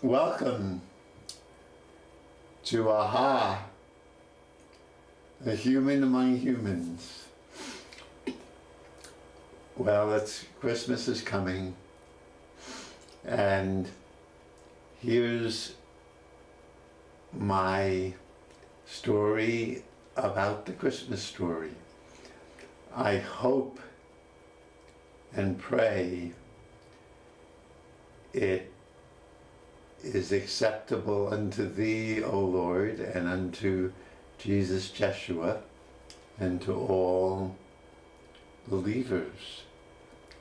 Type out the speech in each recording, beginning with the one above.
Welcome to Aha, a human among humans. Well, Christmas is coming, and here's my story about the Christmas story. I hope and pray it is acceptable unto Thee, O Lord, and unto Jesus Jeshua, and to all believers,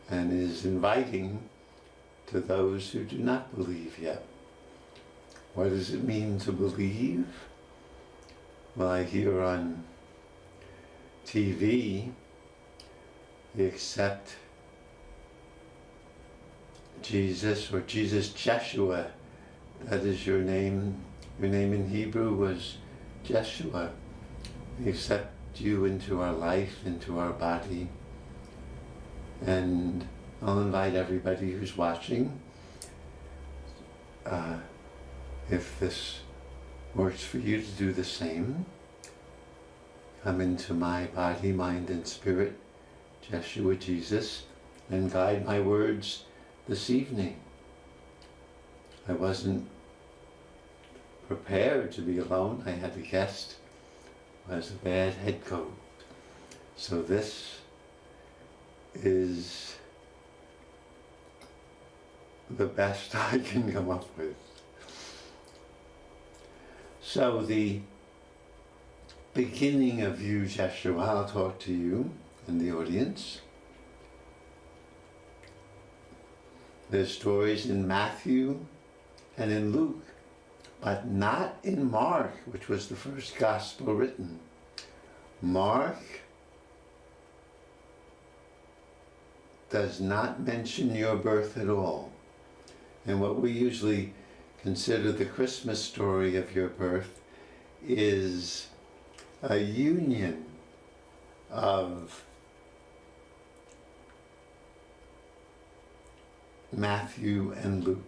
and is inviting to those who do not believe yet. What does it mean to believe? Well, I hear on TV they accept Jesus, or Jesus Jeshua. That is your name. Your name in Hebrew was Jeshua. We accept you into our life, into our body. And I'll invite everybody who's watching, if this works for you, to do the same. Come into my body, mind, and spirit, Jeshua-Jesus, and guide my words this evening. I wasn't prepared to be alone. I had a guest who has a bad head cold. So this is the best I can come up with. So the beginning of you, Jeshua, I'll talk to you and the audience. There's stories in Matthew and in Luke, but not in Mark, which was the first gospel written. Mark does not mention your birth at all. And what we usually consider the Christmas story of your birth is a union of Matthew and Luke.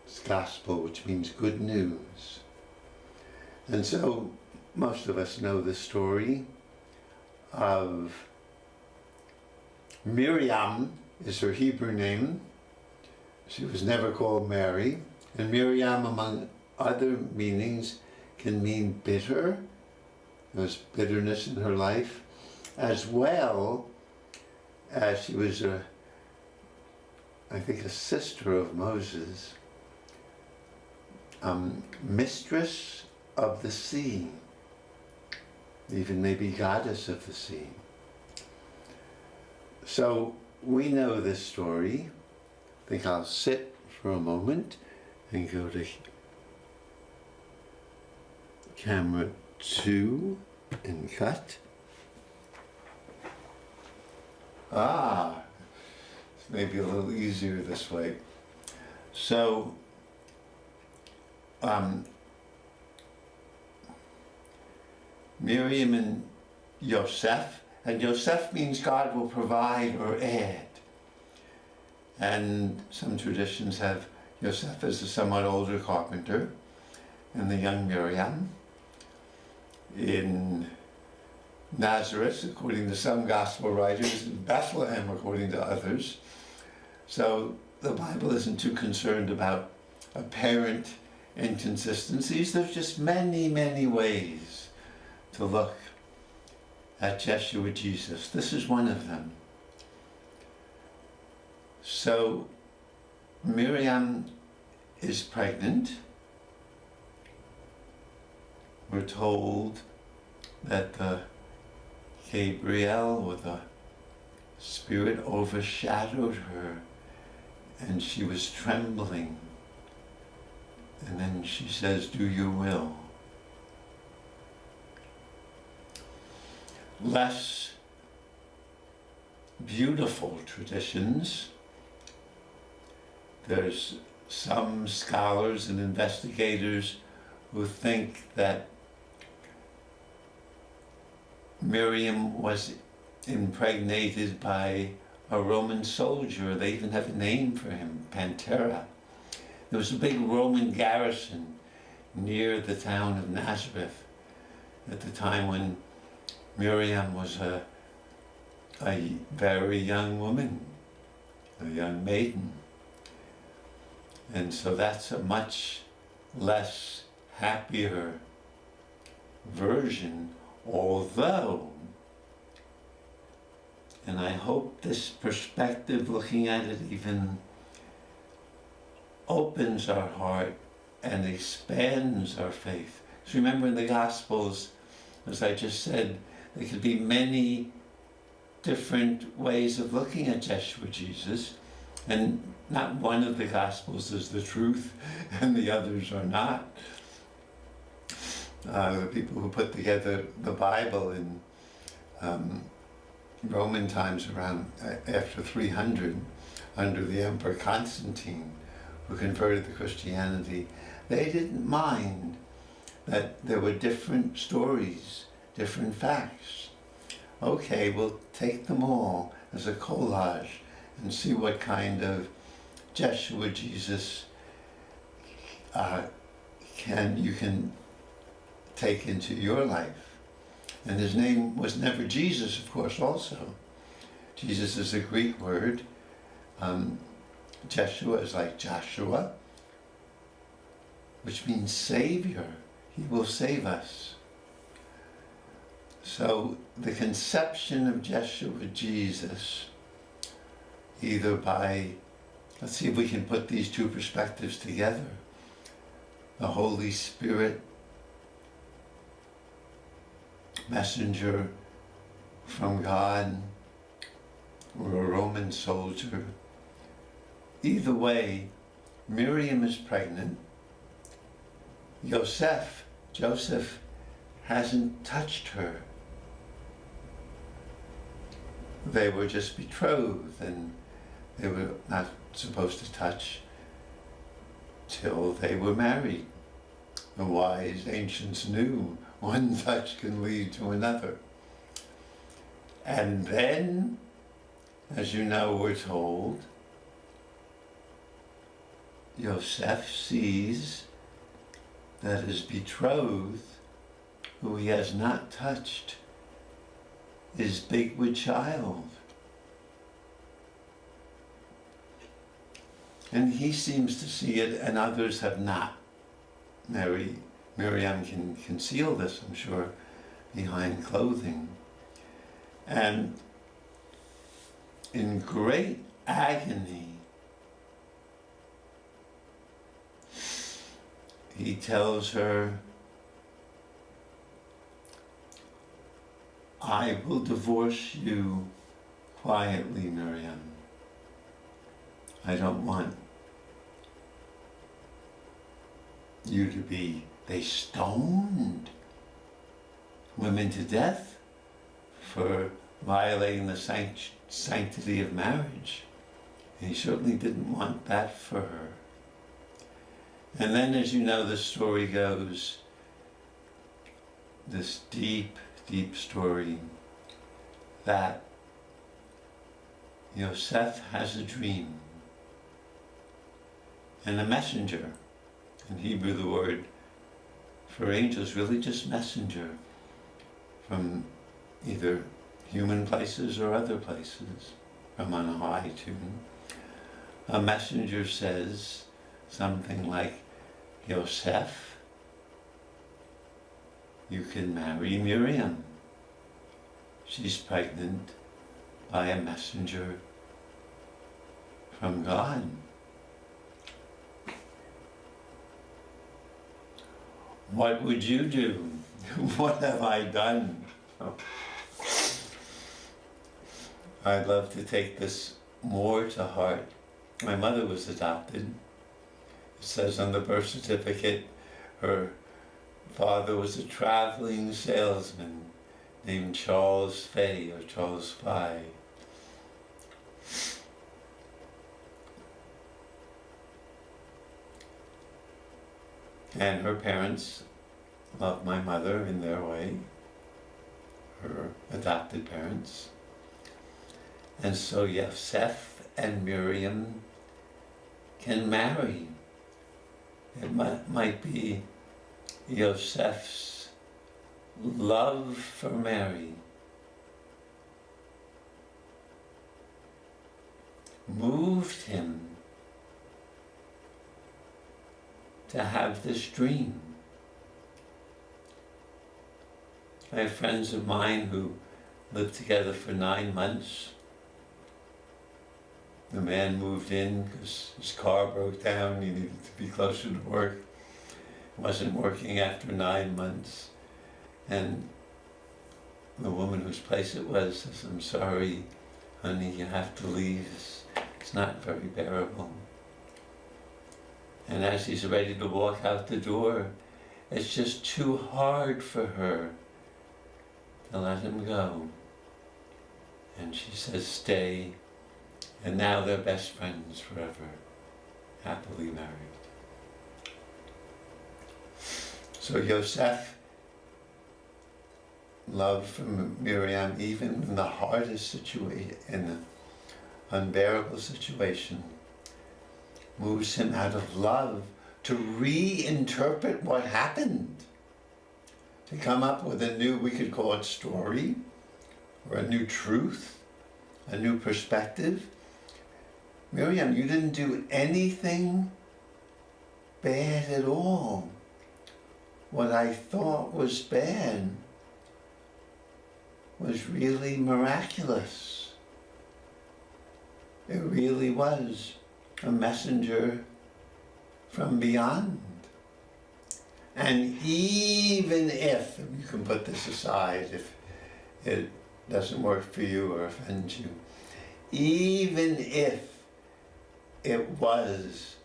It's gospel, which means good news. And so most of us know the story of Miriam, is her Hebrew name. She was never called Mary. And Miriam, among other meanings, can mean bitter. There was bitterness in her life, as well as she was a sister of Moses, mistress of the sea, even maybe goddess of the sea. So we know this story. I think I'll sit for a moment and go to camera 2 and cut. It's maybe a little easier this way. So Miriam and Yosef, and Yosef means God will provide or add. And some traditions have Yosef as a somewhat older carpenter, and the young Miriam in Nazareth, according to some gospel writers, in Bethlehem, according to others. So the Bible isn't too concerned about apparent inconsistencies. There's just many, many ways to look at Jeshua-Jesus. This is one of them. So Miriam is pregnant. We're told that the Gabriel, or the Spirit, overshadowed her, and she was trembling. And then she says, "Do your will." Less beautiful traditions. There's some scholars and investigators who think that Miriam was impregnated by a Roman soldier. They even have a name for him, Pantera. There was a big Roman garrison near the town of Nazareth at the time when Miriam was a very young woman, a young maiden. And so that's a much less happier version, although, and I hope this perspective, looking at it, even opens our heart and expands our faith. So remember in the Gospels, as I just said, there could be many different ways of looking at Jeshua-Jesus, and not one of the Gospels is the truth and the others are not. The people who put together the Bible in Roman times around after 300, under the Emperor Constantine, who converted to Christianity, they didn't mind that there were different stories, different facts. Okay, we'll take them all as a collage and see what kind of Jeshua-Jesus you can take into your life. And his name was never Jesus, of course, also. Jesus is a Greek word. Jeshua is like Joshua, which means Savior. He will save us. So the conception of Jeshua-Jesus, either by, let's see if we can put these two perspectives together. The Holy Spirit, messenger from God, or a Roman soldier. Either way, Miriam is pregnant. Joseph hasn't touched her. They were just betrothed and they were not supposed to touch till they were married. The wise ancients knew one touch can lead to another. And then, as you know, we're told, Joseph sees that his betrothed, who he has not touched, is big with child. And he seems to see it, and others have not. Miriam can conceal this, I'm sure, behind clothing. And in great agony, he tells her, I will divorce you quietly, Miriam. I don't want you to be, they stoned women to death for violating the sanctity of marriage. And he certainly didn't want that for her. And then, as you know, the story goes, this deep, deep story, that Yosef has a dream, and a messenger. In Hebrew, the word for angel is really just messenger from either human places or other places, from on high to. A messenger says something like, Yosef, you can marry Miriam. She's pregnant by a messenger from God. What would you do? What have I done? I'd love to take this more to heart. My mother was adopted. It says on the birth certificate, her father was a traveling salesman named Charles Fay or Charles Fye. And her parents loved my mother in their way, her adopted parents. And so Yosef and Miriam can marry It might be Joseph's love for Mary moved him to have this dream. I have friends of mine who lived together for 9 months. The man moved in because his car broke down, he needed to be closer to work. Wasn't working after 9 months. And the woman whose place it was says, "I'm sorry, honey, you have to leave. It's not very bearable." And as he's ready to walk out the door, it's just too hard for her to let him go. And she says, "Stay." And now they're best friends forever, happily married. So Yosef love for Miriam, even in the hardest situation, in the unbearable situation, moves him out of love to reinterpret what happened, to come up with a new, we could call it story, or a new truth, a new perspective. Miriam, you didn't do anything bad at all. What I thought was bad was really miraculous. It really was a messenger from beyond. And even if, you can put this aside if it doesn't work for you or offends you, even if it was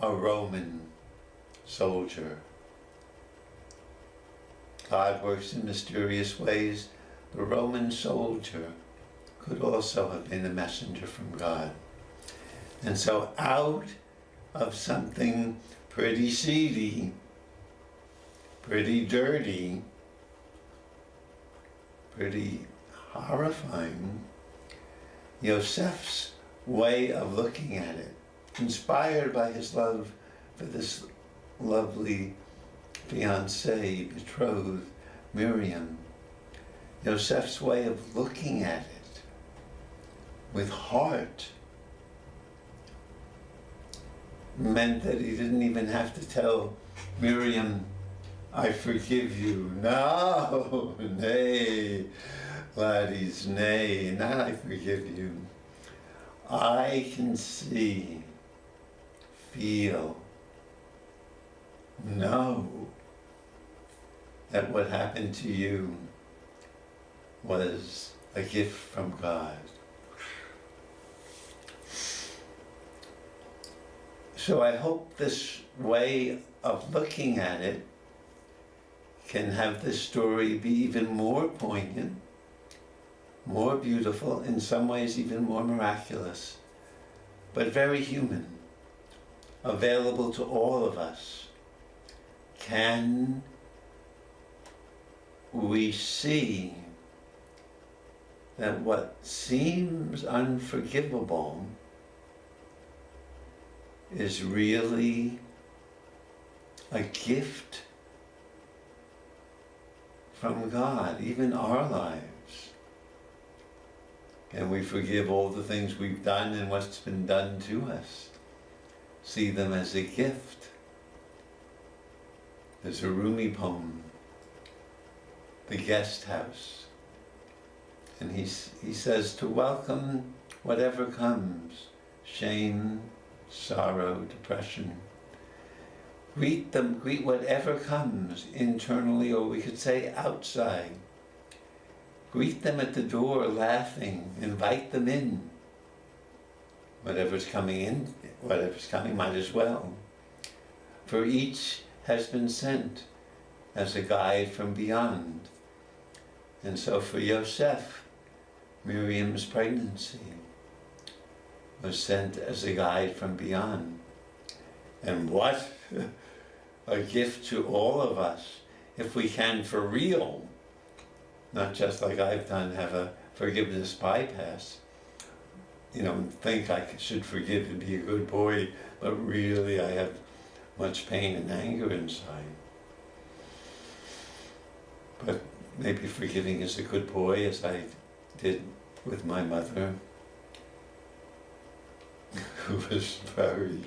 a Roman soldier, God works in mysterious ways. The Roman soldier could also have been a messenger from God. And so out of something pretty seedy, pretty dirty, pretty horrifying, Yosef's way of looking at it, inspired by his love for this lovely fiancée, betrothed, Miriam, Yosef's way of looking at it with heart meant that he didn't even have to tell Miriam, "I forgive you." No, nay, laddies, nay, not "I forgive you." I can see, feel, know that what happened to you was a gift from God. So I hope this way of looking at it can have this story be even more poignant, more beautiful, in some ways even more miraculous, but very human, available to all of us. Can we see that what seems unforgivable is really a gift from God, even our lives? Can we forgive all the things we've done and what's been done to us? See them as a gift. There's a Rumi poem, The Guest House, and he says to welcome whatever comes, shame, sorrow, depression. Greet them, greet whatever comes, internally, or we could say outside. Greet them at the door, laughing, invite them in. Whatever's coming, might as well. For each has been sent as a guide from beyond. And so for Yosef, Miriam's pregnancy was sent as a guide from beyond. And what a gift to all of us, if we can for real, not just like I've done, have a forgiveness bypass, think I should forgive and be a good boy, but really I have much pain and anger inside. But maybe forgiving as a good boy, as I did with my mother, who was very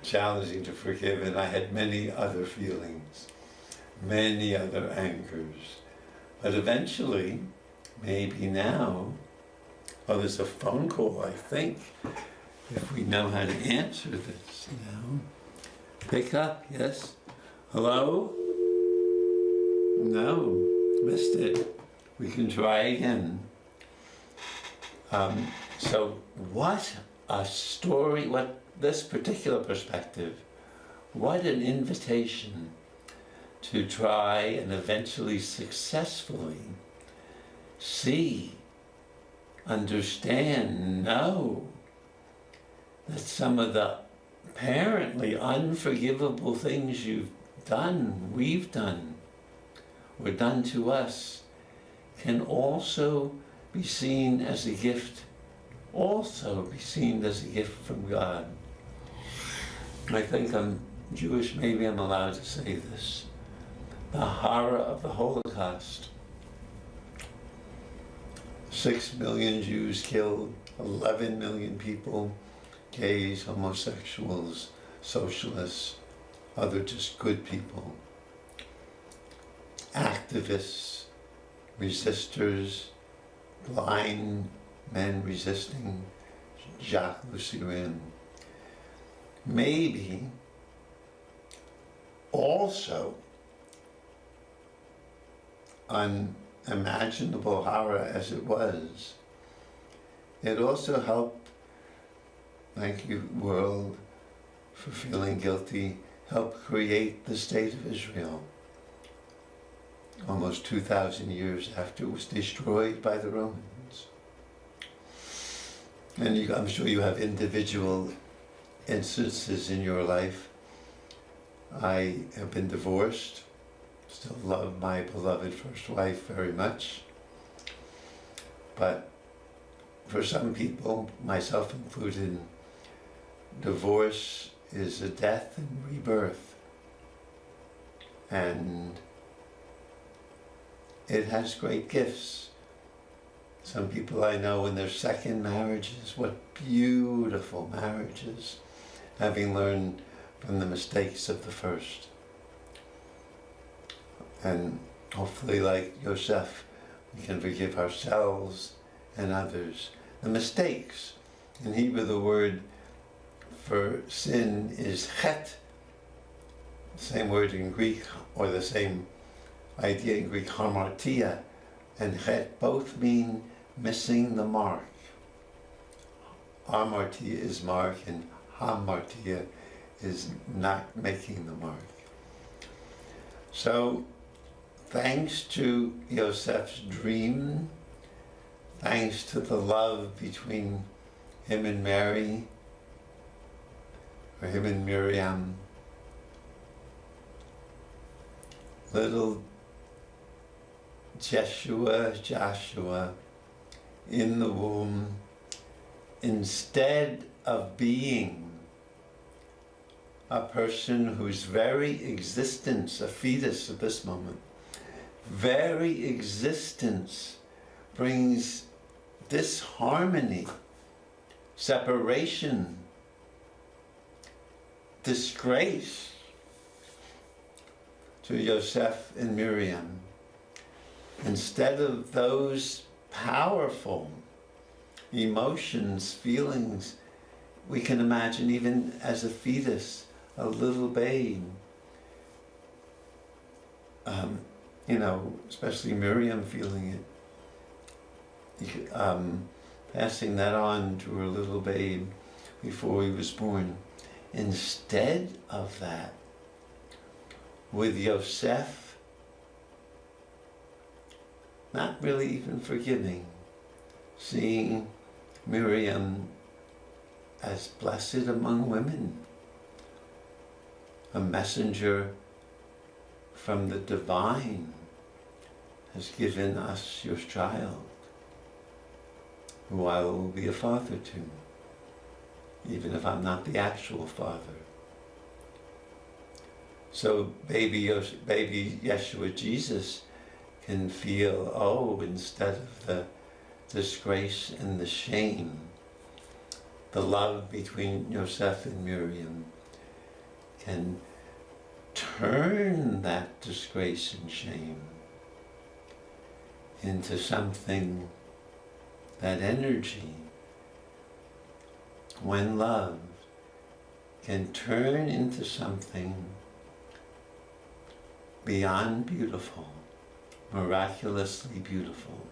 challenging to forgive, and I had many other feelings, many other angers. But eventually, maybe now, oh, there's a phone call, I think, if we know how to answer this now. Pick up, yes? Hello? No, missed it. We can try again. So what a story, what this particular perspective, what an invitation to try and eventually successfully see, understand, know that some of the apparently unforgivable things you've done, we've done, were done to us, can also be seen as a gift, also be seen as a gift from God. I think I'm Jewish, maybe I'm allowed to say this. The horror of the Holocaust. 6 million Jews killed, 11 million people, gays, homosexuals, socialists, other just good people, activists, resistors, blind men resisting, Jacques Lussirin. Maybe also unimaginable horror as it was, it also helped, thank you world for feeling guilty, helped create the state of Israel. Almost 2,000 years after it was destroyed by the Romans. And I'm sure you have individual instances in your life. I have been divorced, still love my beloved first wife very much. But for some people, myself included, divorce is a death and rebirth. And it has great gifts. Some people I know in their second marriages, what beautiful marriages, having learned from the mistakes of the first. And hopefully, like Yosef, we can forgive ourselves and others. The mistakes, in Hebrew the word for sin is chet, the same word in Greek, or the same idea in Greek, hamartia and chet, both mean missing the mark. Hamartia is mark and hamartia is not making the mark. So thanks to Yosef's dream, thanks to the love between him and Mary, or him and Miriam, little Joshua in the womb, instead of being a person whose very existence, a fetus at this moment, very existence brings disharmony, separation, disgrace to Yosef and Miriam. Instead of those powerful emotions, feelings, we can imagine even as a fetus, a little babe, especially Miriam feeling it, passing that on to her little babe before he was born. Instead of that, with Yosef not really even forgiving, seeing Miriam as blessed among women, a messenger from the divine has given us your child, who I will be a father to, even if I'm not the actual father. So baby Jeshua-Jesus can feel, oh, instead of the disgrace and the shame, the love between Yosef and Miriam can turn that disgrace and shame into something, that energy, when loved, can turn into something beyond beautiful, miraculously beautiful.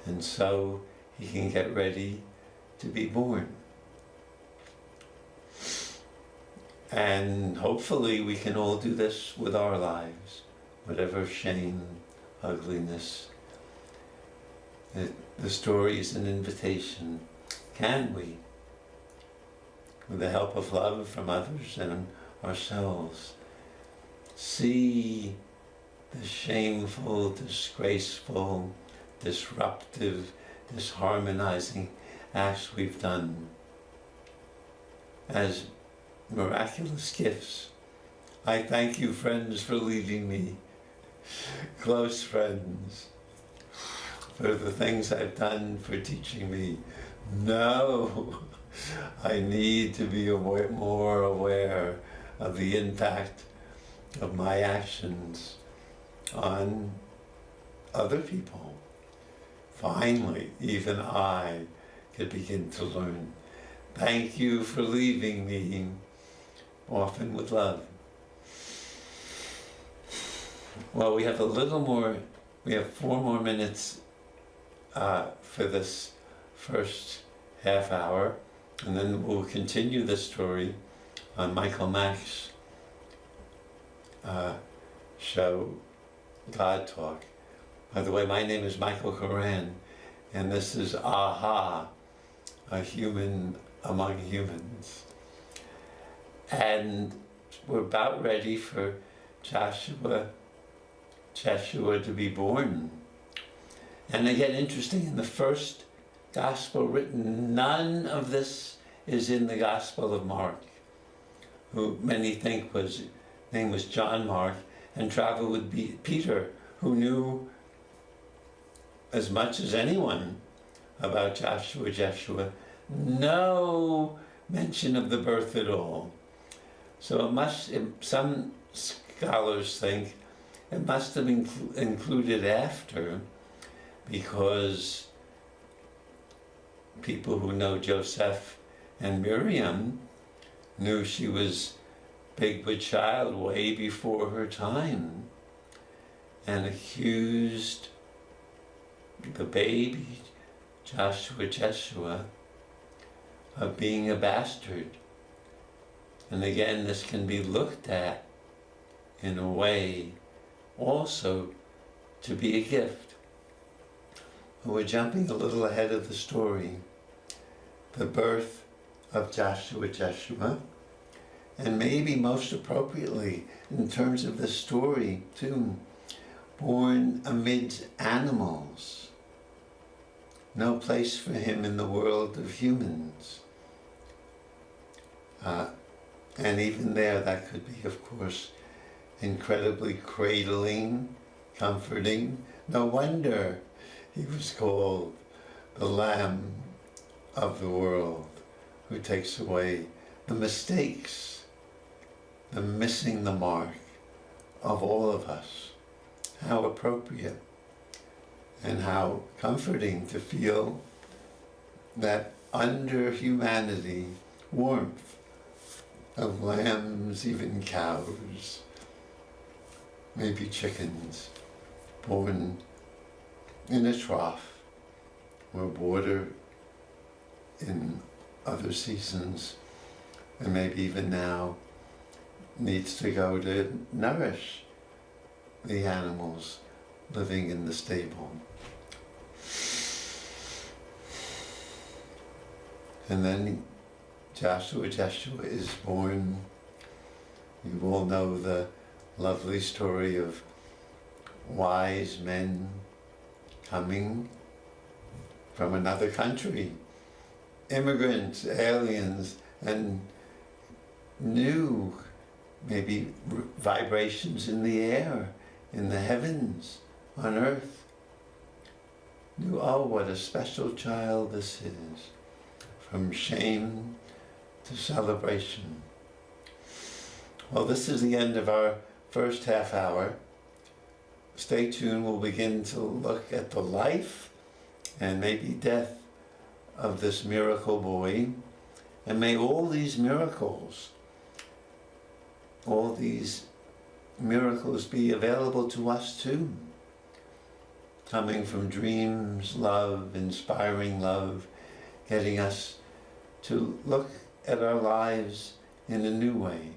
And so he can get ready to be born. And hopefully we can all do this with our lives, whatever shame, ugliness. The story is an invitation. Can we, with the help of love from others and ourselves, see the shameful, disgraceful, disruptive, disharmonizing acts we've done as miraculous gifts? I thank you, friends, for leading me, close friends, for the things I've done, for teaching me. No, I need to be more aware of the impact of my actions on other people. Finally, even I could begin to learn. Thank you for leaving me, often with love. Well, we have 4 more minutes for this first half hour, and then we'll continue the story on Michael Mack's show, God Talk. By the way, my name is Michael Koran, and this is AHA, a human among humans. And we're about ready for Jeshua to be born. And again, interesting, in the first gospel written, none of this is in the Gospel of Mark, who many think name was John Mark, and traveled with Peter, who knew as much as anyone about Jeshua. No mention of the birth at all. So some scholars think it must have been included after, because people who know Joseph and Miriam knew she was big with child way before her time, and accused the baby Jeshua of being a bastard. And again, this can be looked at in a way also to be a gift. We're jumping a little ahead of the story. The birth of Jeshua, and maybe most appropriately in terms of the story too, born amid animals. No place for him in the world of humans. And even there, that could be, of course, incredibly cradling, comforting. No wonder he was called the Lamb of the world, who takes away the mistakes, the missing the mark of all of us. How appropriate and how comforting to feel that under humanity warmth of lambs, even cows, maybe chickens, born in a trough or border in other seasons, and maybe even now needs to go to nourish the animals living in the stable. And then Jeshua is born. You all know the lovely story of wise men coming from another country, immigrants, aliens, and knew maybe vibrations in the air, in the heavens, on earth. Knew, oh, what a special child this is, from shame to celebration. Well, this is the end of our first half hour. Stay tuned, we'll begin to look at the life and maybe death of this miracle boy. And may all these miracles be available to us too. Coming from dreams, love, inspiring love, getting us to look at our lives in a new way.